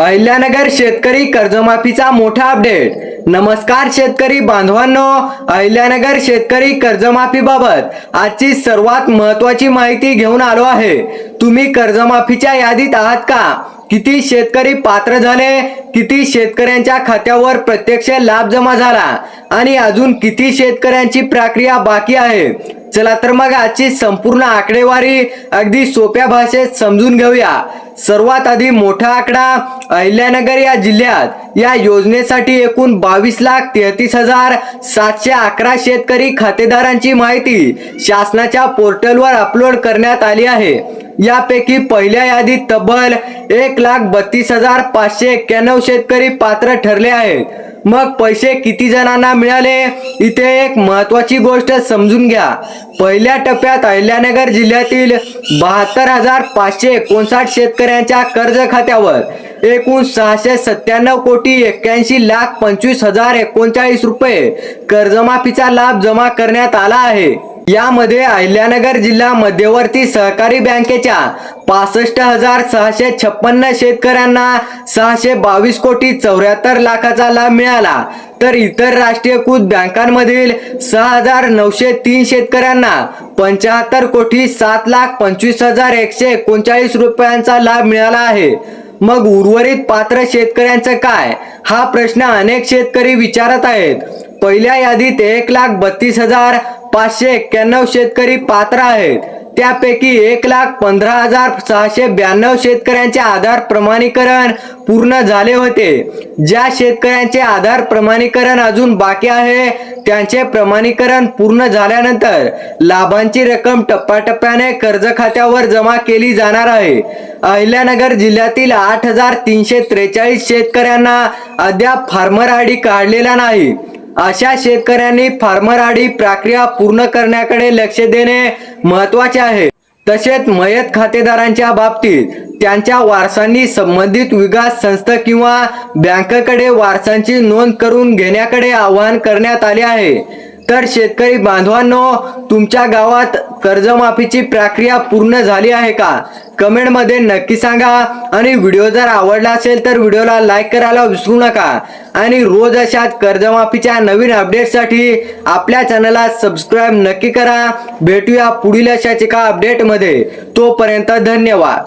अहिल्यानगर शेतकरी कर्जमाफीचा मोठा अपडेट। नमस्कार शेतकरी बांधवांनो, अहिल्यानगर शेतकरी कर्जमाफीबाबत आजची सर्वात महत्त्वाची माहिती घेऊन आलो आहे। तुम्ही कर्जमाफीच्या यादीत आहात का? किती शेतकरी पात्र झाले? किती शेतकऱ्यांच्या खात्यावर प्रत्यक्ष लाभ जमा झाला आणि अजून किती शेतकऱ्यांची प्रक्रिया बाकी आहे? चला तर मग आजची संपूर्ण आकडेवारी अगदी सोप्या भाषेत समजून घेऊया। सर्वात आधी मोठा आकडा, अहिल्यानगर या जिल्ह्यात या योजनेसाठी एकूण 22,33,711 शेतकरी खातेदारांची माहिती शासनाच्या पोर्टलवर अपलोड करण्यात आली आहे। यापैकी पहिल्या यादीत तब्बल 1,32,591 शेतकरी पात्र ठरले आहेत। मग पैसे किती जणांना मिळाले? इथे एक महत्त्वाची गोष्ट समजून घ्या। पहिल्या टप्प्यात अहिल्यानगर जिल्ह्यातील 72,559 शेतकऱ्यांच्या कर्ज खात्यावर एकूण 697,81,25,039 रुपये कर्जमाफीचा लाभ जमा करण्यात आला आहे। यामध्ये अहिल्यानगर जिल्हा मध्यवर्ती सहकारी बँकेच्या 65,656 शेतकऱ्यांना 622,74,00,000चा लाभ मिळाला, तर इतर राष्ट्रीयकृत बँकांमधील 6,903 शेतकऱ्यांना 75,07,25,139 रुपयांचा लाभ मिळाला आहे। मग उर्वरित पात्र शेतकऱ्यांचं काय? हा प्रश्न अनेक शेतकरी विचारत आहेत। पहिल्या यादीत 1,32,591 शेतकरी पात्र आहेत। त्यापैकी 1,15,692 शेतकऱ्यांचे आधार प्रमाणीकरण पूर्ण झाले होते। ज्या शेतकऱ्यांचे आधार प्रमाणीकरण अजून बाकी आहे त्यांचे प्रमाणीकरण पूर्ण झाल्यानंतर लाभांची रक्कम टप्प्याटप्प्याने कर्ज खात्यावर जमा केली जाणार आहे। अहिल्यानगर जिल्ह्यातील 8,343 शेतकऱ्यांना अद्याप फार्मर आयडी काढलेला नाही। अशा शेतकऱ्यांनी फार्मर आयडी प्रक्रिया पूर्ण करण्याकडे लक्ष देणे महत्त्वाचे आहे। तसेच मयत खातेदारांच्या बाबतीत त्यांच्या वारसांनी संबंधित विकास संस्था किंवा बँकेकडे वारसांची नोंद करून घेण्याकडे आवाहन करण्यात आले आहे। तर शेतकरी बांधवांनो, तुमच्या गावात कर्जमाफीची प्रक्रिया पूर्ण झाली आहे का? कमेंटमध्ये नक्की सांगा। आणि व्हिडिओ जर आवडला असेल तर व्हिडिओला लाईक करायला विसरू नका। आणि रोज अशाच कर्जमाफीच्या नवीन अपडेटसाठी आपल्या चॅनलला सबस्क्राईब नक्की करा। भेटूया पुढील अशाच एका अपडेटमध्ये। तोपर्यंत धन्यवाद।